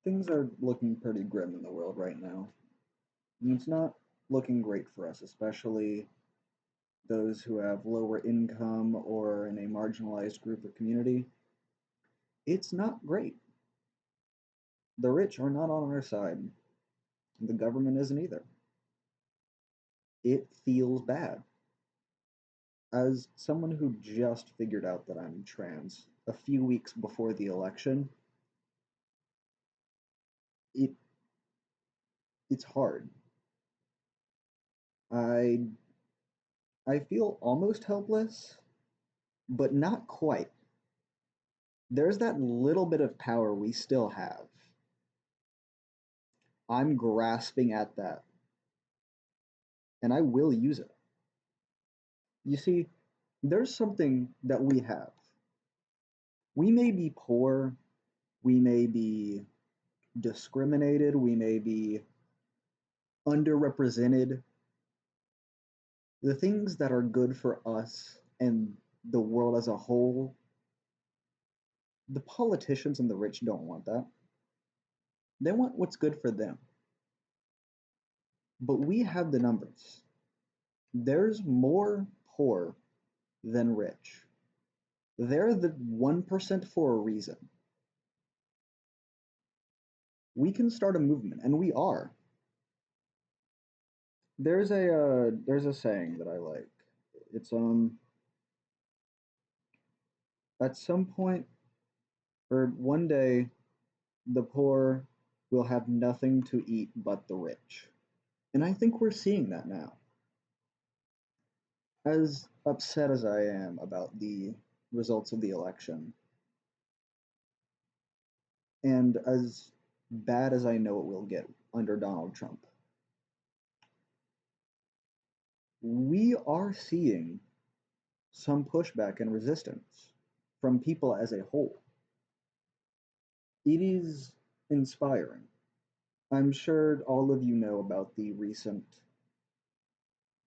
Things are looking pretty grim in the world right now. And it's not looking great for us, especially those who have lower income or in a marginalized group or community. It's not great. The rich are not on our side. The government isn't either. It feels bad. As someone who just figured out that I'm trans a few weeks before the election, it it's hard. I I feel almost helpless, but not quite. There's that little bit of power we still have. I'm grasping at that, and I will use it. You see, there's something that we have. We may be poor, we may be discriminated, we may be underrepresented. The things that are good for us and the world as a whole, the politicians and the rich don't want that. They want what's good for them. But we have the numbers. There's more poor than rich. They're the 1% for a reason. We can start a movement, and we are. There's a saying that I like. It's at some point or one day the poor will have nothing to eat but the rich. And I think we're seeing that now. As upset as I am about the results of the election, and as bad as I know it will get under Donald Trump, we are seeing some pushback and resistance from people as a whole. It is inspiring. I'm sure all of you know about the recent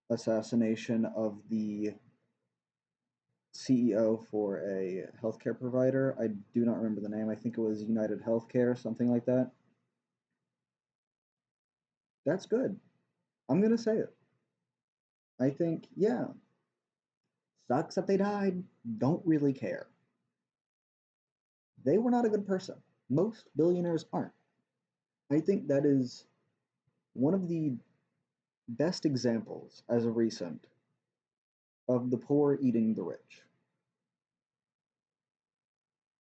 assassination of the CEO for a healthcare provider. I do not remember the name. I think it was United Healthcare, something like that. That's good. I'm going to say it. I think, yeah, sucks that they died. Don't really care. They were not a good person. Most billionaires aren't. I think that is one of the best examples as of recent of the poor eating the rich.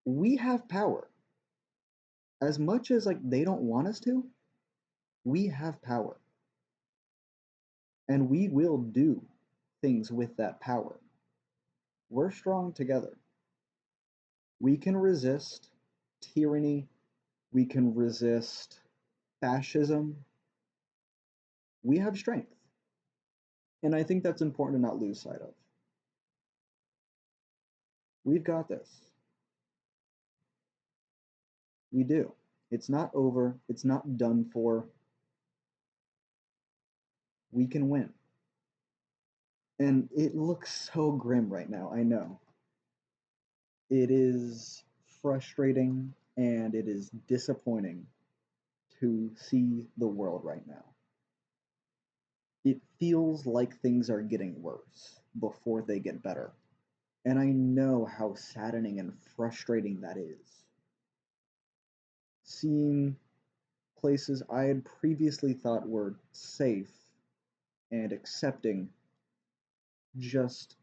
We have power. As much as like they don't want us to, we have power. And we will do things with that power. We're strong together. We can resist tyranny, we can resist fascism. We have strength. And I think that's important to not lose sight of. We've got this. We do. It's not over, it's not done for. We can win. And it looks so grim right now, I know. It is frustrating and it is disappointing to see the world right now. It feels like things are getting worse before they get better. And I know how saddening and frustrating that is. Seeing places I had previously thought were safe and accepting just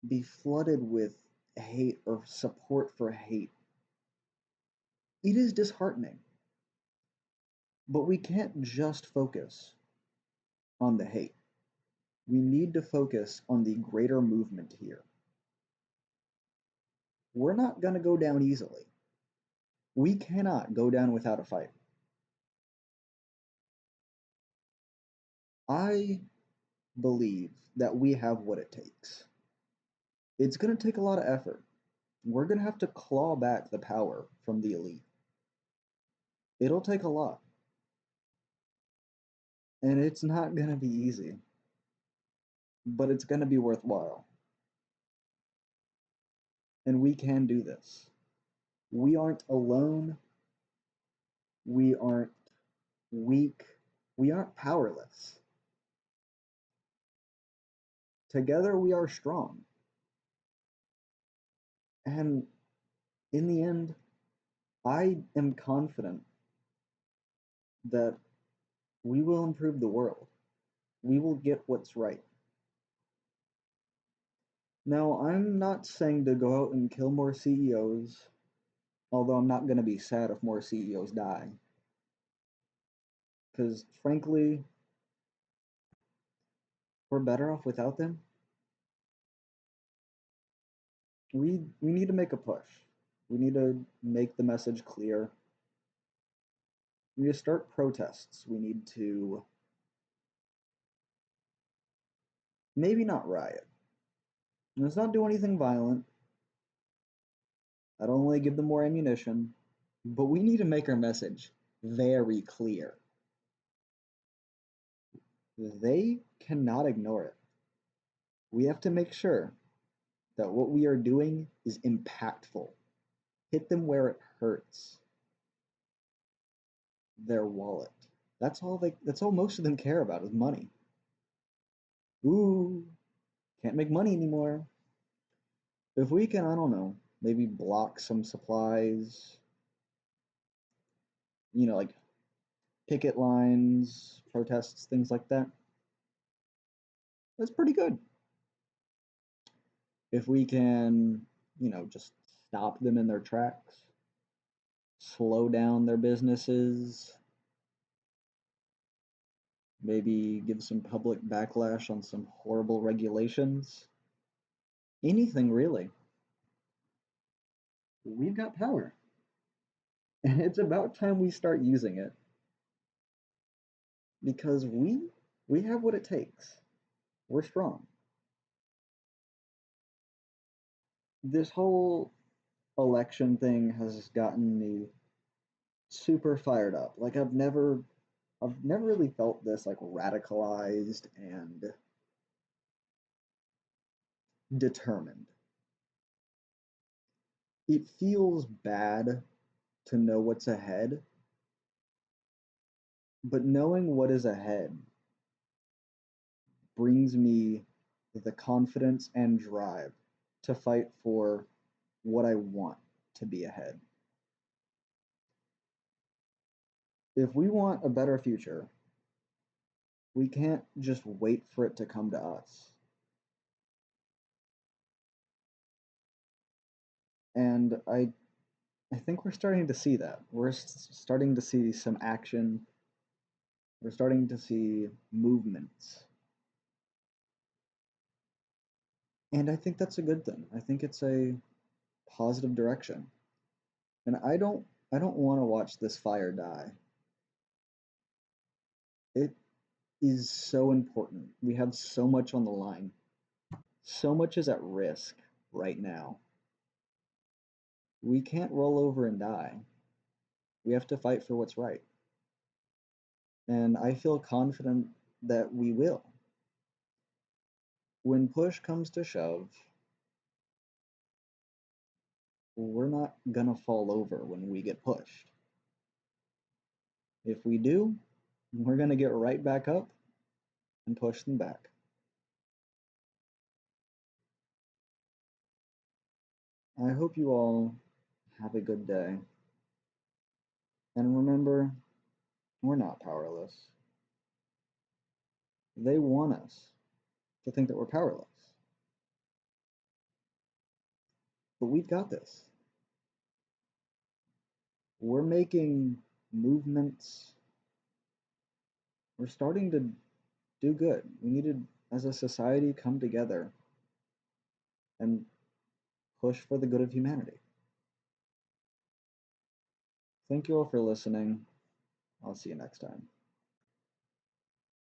be flooded with hate or support for hate. It is disheartening. But we can't just focus on the hate. We need to focus on the greater movement here. We're not going to go down easily. We cannot go down without a fight. I believe that we have what it takes. It's going to take a lot of effort. We're going to have to claw back the power from the elite. It'll take a lot. And it's not going to be easy, but it's going to be worthwhile. And we can do this. We aren't alone. We aren't weak. We aren't powerless. Together we are strong. And in the end, I am confident that we will improve the world. We will get what's right. Now, I'm not saying to go out and kill more CEOs, although I'm not going to be sad if more CEOs die. Because frankly, we're better off without them. We need to make a push. We need to make the message clear. We need to start protests. We need to maybe not riot. Let's not do anything violent. I'd only give them more ammunition. But we need to make our message very clear. They cannot ignore it. We have to make sure that what we are doing is impactful. Hit them where it hurts. Their wallet. That's all most of them care about is money. Ooh, can't make money anymore. If we can, I don't know, maybe block some supplies, like picket lines, protests, things like that. That's pretty good. If we can, just stop them in their tracks, slow down their businesses, maybe give some public backlash on some horrible regulations, anything really. We've got power. And it's about time we start using it because we have what it takes. We're strong. This whole election thing has gotten me super fired up. Like I've never really felt this like radicalized and determined. It feels bad to know what's ahead, but knowing what is ahead brings me the confidence and drive to fight for what I want to be ahead. If we want a better future, we can't just wait for it to come to us. And I think we're starting to see that. We're starting to see some action. We're starting to see movements. And I think that's a good thing. I think it's a positive direction. And I don't want to watch this fire die. It is so important. We have so much on the line. So much is at risk right now. We can't roll over and die. We have to fight for what's right. And I feel confident that we will. When push comes to shove, we're not gonna fall over when we get pushed. If we do, we're gonna get right back up and push them back. I hope you all have a good day. And remember, we're not powerless. They want us to think that we're powerless. But we've got this. We're making movements. We're starting to do good. We need to, as a society, come together and push for the good of humanity. Thank you all for listening. I'll see you next time.